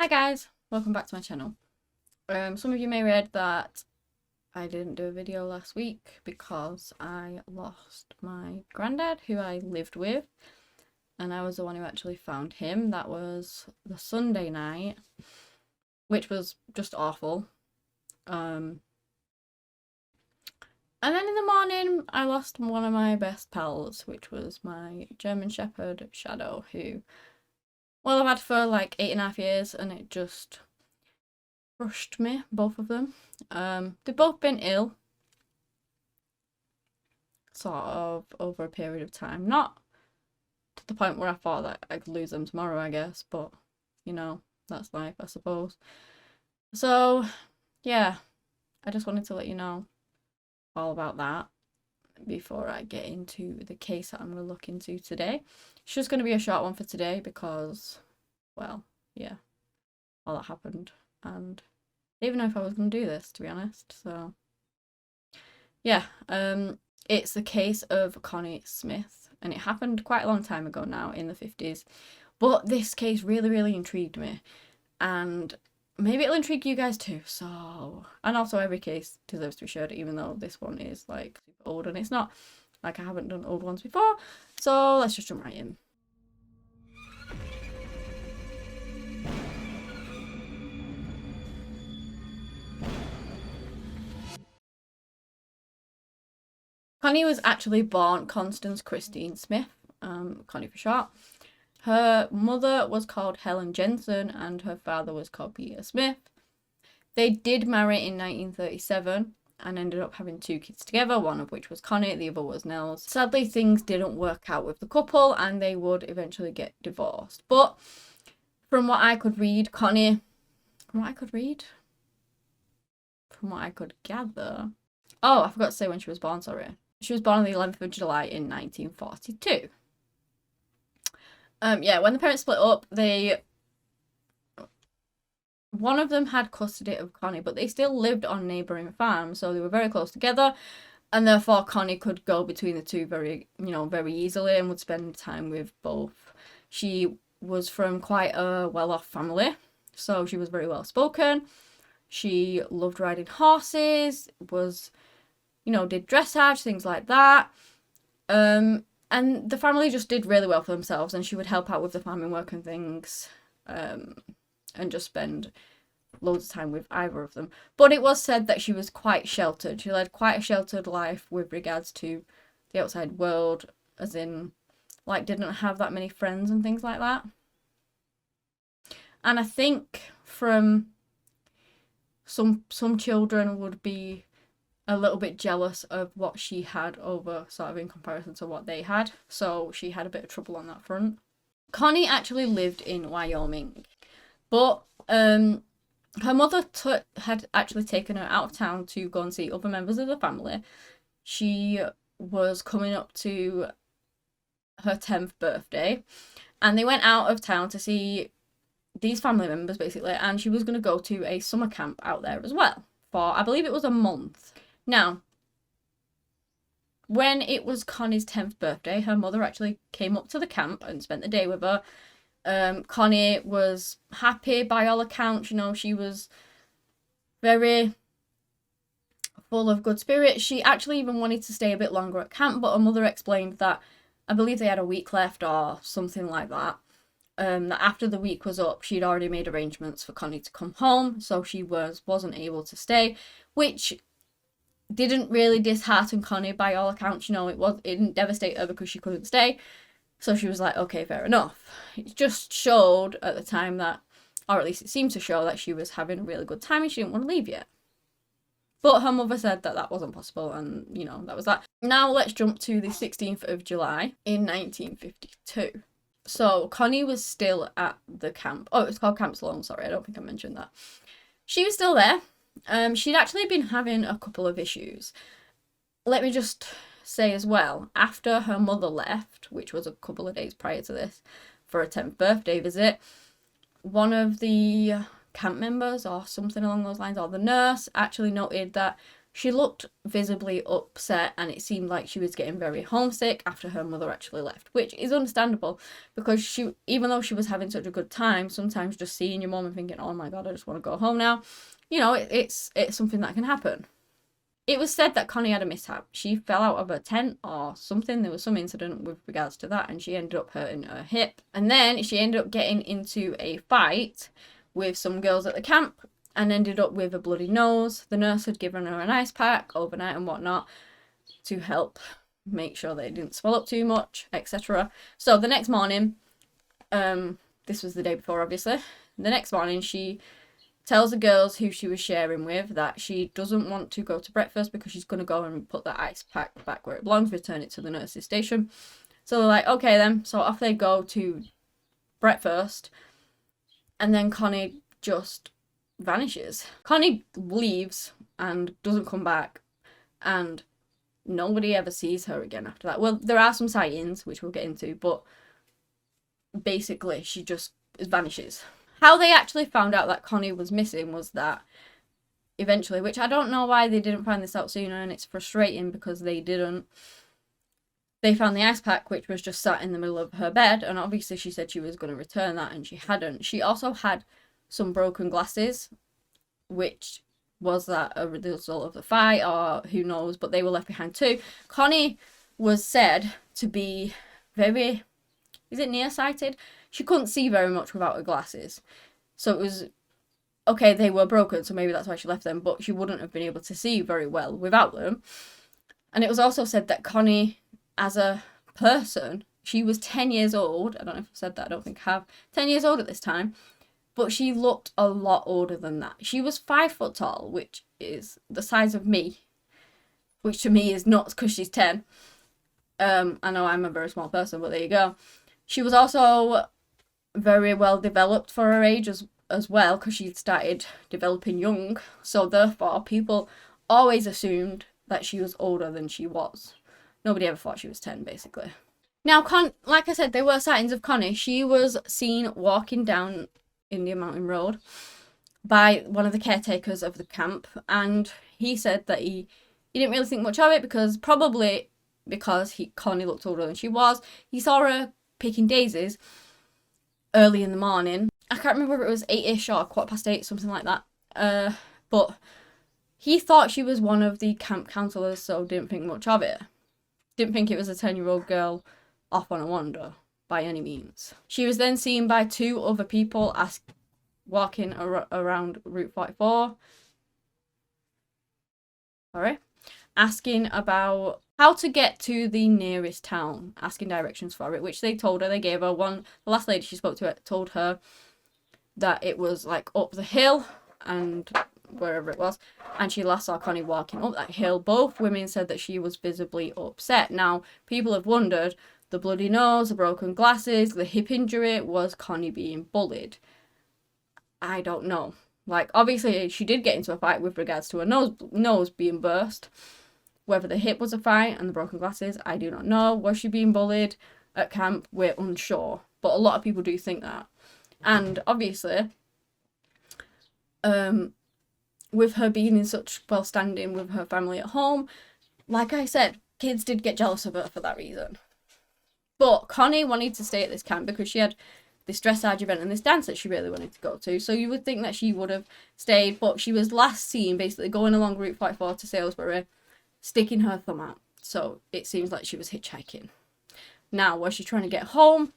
Hi guys, welcome back to my channel. Some of you may read that I didn't do a video last week because I lost my granddad who I lived with, and I was the one who actually found him. That was the Sunday night, which was just awful. And then in the morning I lost one of my best pals, which was my German Shepherd Shadow, who, well, I've had for like 8.5 years, and it just crushed me, both of them. They've both been ill, sort of, over a period of time. Not to the point where I thought that I could lose them tomorrow, I guess, but, you know, that's life, I suppose. So, yeah, I just wanted to let you know all about that before I get into the case that I'm going to look into today. It's just going to be a short one for today because, well, yeah, all that happened, and I didn't even know if I was going to do this, to be honest. So yeah, it's the case of Connie Smith, and it happened quite a long time ago now, in the 50s. But this case really intrigued me, and maybe it'll intrigue you guys too. So, and also every case deserves to be shared, even though this one is like super old, and it's not like I haven't done old ones before. So let's just jump right in. Connie was actually born Constance Christine Smith, Connie for short. Her mother was called Helen Jensen and her father was called Peter Smith. They did marry in 1937 and ended up having 2 kids together, one of which was Connie, the other was Nels. Sadly, things didn't work out with the couple and they would eventually get divorced. But from what I could read, Connie, from what I could gather, oh, I forgot to say when she was born, sorry. She was born on the 11th of July in 1942. Yeah, when the parents split up, one of them had custody of Connie, but they still lived on neighbouring farms, so they were very close together, and therefore Connie could go between the two very easily and would spend time with both. She was from quite a well-off family, so she was very well spoken. She loved riding horses, did dressage, things like that. And the family just did really well for themselves, and she would help out with the farming work and things, and just spend loads of time with either of them. But it was said that she was quite sheltered. She led quite a sheltered life with regards to the outside world, as in, like, didn't have that many friends and things like that. And I think from some children would be a little bit jealous of what she had over, sort of, in comparison to what they had. So she had a bit of trouble on that front. Connie actually lived in Wyoming, but her mother had actually taken her out of town to go and see other members of the family. She was coming up to her 10th birthday, and they went out of town to see these family members, basically, and she was going to go to a summer camp out there as well for, I believe it was a month. Now, when it was Connie's 10th birthday, her mother actually came up to the camp and spent the day with her. Connie was happy by all accounts. She was very full of good spirits. She actually even wanted to stay a bit longer at camp, but her mother explained that, I believe they had a week left or something like that. That after the week was up, she'd already made arrangements for Connie to come home, so she wasn't able to stay, which didn't really dishearten Connie by all accounts. It didn't devastate her because she couldn't stay. So she was like, okay, fair enough. It just showed at the time that, or at least it seemed to show, that she was having a really good time and she didn't want to leave yet. But her mother said that that wasn't possible, and, that was that. Now let's jump to the 16th of July in 1952. So Connie was still at the camp. Oh, it's called Camp Sloan, sorry, I don't think I mentioned that. She was still there. She'd actually been having a couple of issues. Let me just say as well, after her mother left, which was a couple of days prior to this, for a 10th birthday visit, one of the camp members or something along those lines, or the nurse, actually noted that She looked visibly upset, and it seemed like she was getting very homesick after her mother actually left, which is understandable because she, even though she was having such a good time, sometimes just seeing your mom and thinking, oh my god, I just want to go home now, you know, it's something that can happen. It was said that Connie had a mishap. She fell out of her tent or something. There was some incident with regards to that, and she ended up hurting her hip. And then she ended up getting into a fight with some girls at the camp and ended up with a bloody nose. The nurse had given her an ice pack overnight and whatnot to help make sure they didn't swell up too much, etc. So the next morning, this was the day before, obviously. The next morning, she tells the girls who she was sharing with that she doesn't want to go to breakfast because she's going to go and put the ice pack back where it belongs, return it to the nurse's station. So they're like, okay then. So off they go to breakfast, and then Connie just vanishes. Connie leaves and doesn't come back, and nobody ever sees her again after that. Well, there are some sightings, which we'll get into, but basically she just vanishes. How they actually found out that Connie was missing was that eventually, which I don't know why they didn't find this out sooner, and it's frustrating because they didn't. They found the ice pack, which was just sat in the middle of her bed, and obviously she said she was going to return that, and she hadn't. She also had some broken glasses, which was that a result of the fight, or who knows, but they were left behind too. Connie was said to be very, is it nearsighted? She couldn't see very much without her glasses. So it was, okay, they were broken, so maybe that's why she left them, but she wouldn't have been able to see very well without them. And it was also said that Connie, as a person, she was 10 years old. I don't know if I've said that, I don't think I have. 10 years old at this time. But she looked a lot older than that. She was 5 foot tall, which is the size of me, which to me is nuts because she's 10. I know I'm a very small person, but there you go. She was also very well developed for her age as well, because she'd started developing young. So therefore, people always assumed that she was older than she was. Nobody ever thought she was 10, basically. Now, like I said, there were sightings of Connie. She was seen walking down Indian Mountain Road by one of the caretakers of the camp, and he said that he didn't really think much of it because Connie looked older than she was. He saw her picking daisies early in the morning. I can't remember if it was 8ish or 8:15, something like that. But he thought she was one of the camp counsellors, so didn't think much of it. Didn't think it was a 10-year-old girl off on a wander by any means. She was then seen by 2 other people walking around Route 44. Asking about how to get to the nearest town, asking directions for it, which they told her. They gave her one. The last lady she spoke to told her that it was like up the hill and wherever it was, and she last saw Connie walking up that hill. Both women said that she was visibly upset. Now, people have wondered, the bloody nose, the broken glasses, the hip injury, was Connie being bullied? I don't know. Like, obviously, she did get into a fight with regards to her nose being burst. Whether the hip was a fight and the broken glasses, I do not know. Was she being bullied at camp? We're unsure. But a lot of people do think that. And obviously, with her being in such well standing with her family at home, like I said, kids did get jealous of her for that reason. But Connie wanted to stay at this camp because she had this dressage event and this dance that she really wanted to go to. So you would think that she would have stayed, but she was last seen basically going along Route 44 to Salisbury, sticking her thumb out. So it seems like she was hitchhiking. Now, was she trying to get home?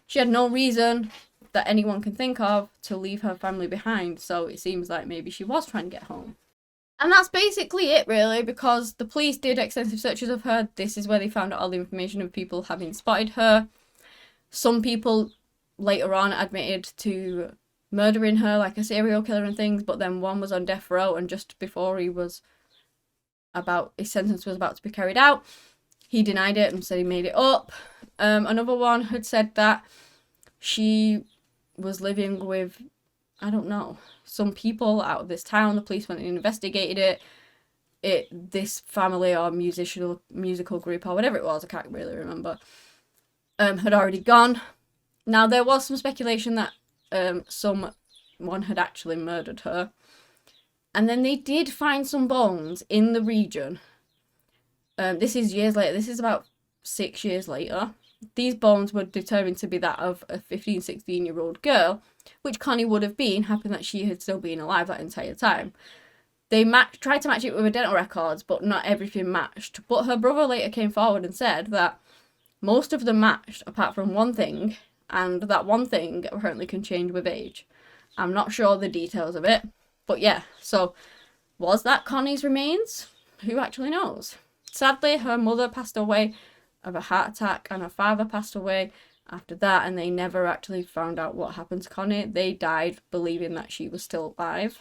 She had no reason that anyone can think of to leave her family behind. So it seems like maybe she was trying to get home. And that's basically it, really, because the police did extensive searches of her. This is where they found out all the information of people having spotted her. Some people later on admitted to murdering her like a serial killer and things, but then one was on death row, and just before his sentence was about to be carried out, he denied it and said he made it up. Another one had said that she was living with, I don't know, some people out of this town. The police went and investigated it. This family or musical group or whatever it was, I can't really remember, had already gone. Now, there was some speculation that someone had actually murdered her. And then they did find some bones in the region. This is years later. This is about 6 years later. These bones were determined to be that of a 15, 16-year-old girl, which Connie would have been, happened that she had still been alive that entire time. They tried to match it with dental records, but not everything matched. But her brother later came forward and said that most of them matched, apart from one thing, and that one thing apparently can change with age. I'm not sure the details of it, but yeah, so was that Connie's remains? Who actually knows? Sadly, her mother passed away of a heart attack, and her father passed away after that, and they never actually found out what happened to Connie. They died believing that she was still alive.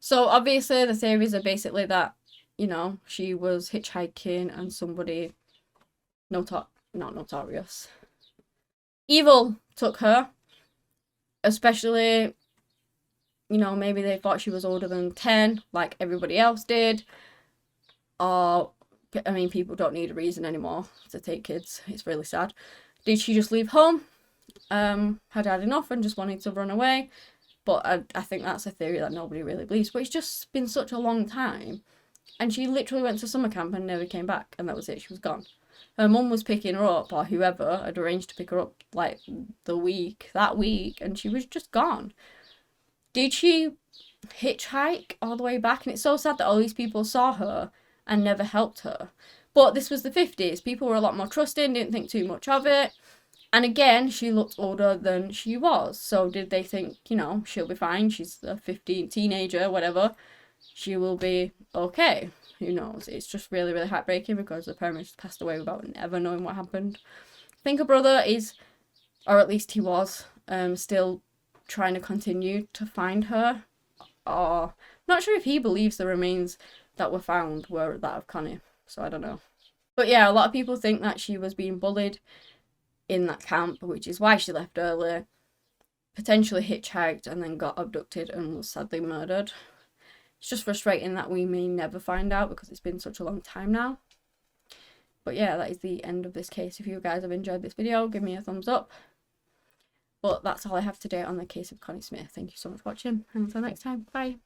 So obviously the theories are basically that, you know, she was hitchhiking and somebody not notorious, evil took her, especially, you know, maybe they thought she was older than 10 like everybody else did, or I mean, people don't need a reason anymore to take kids. It's really sad. Did she just leave home, had had enough and just wanted to run away? But I think that's a theory that nobody really believes. But it's just been such a long time. And she literally went to summer camp and never came back. And that was it. She was gone. Her mum was picking her up, or whoever had arranged to pick her up like that week. And she was just gone. Did she hitchhike all the way back? And it's so sad that all these people saw her and never helped her. But this was the 50s. People were a lot more trusting, didn't think too much of it. And again, she looked older than she was. So did they think, you know, she'll be fine. She's a 15 teenager, whatever. She will be okay. Who knows? It's just really, really heartbreaking because the parents passed away without ever knowing what happened. I think her brother is, or at least he was, still trying to continue to find her. Or not sure if he believes the remains that were found were that of Connie. So I don't know. But yeah, a lot of people think that she was being bullied in that camp, which is why she left early, potentially hitchhiked, and then got abducted and was sadly murdered. It's just frustrating that we may never find out because it's been such a long time now. But yeah, that is the end of this case. If you guys have enjoyed this video, give me a thumbs up. But that's all I have today on the case of Connie Smith. Thank you so much for watching, and until next time, bye.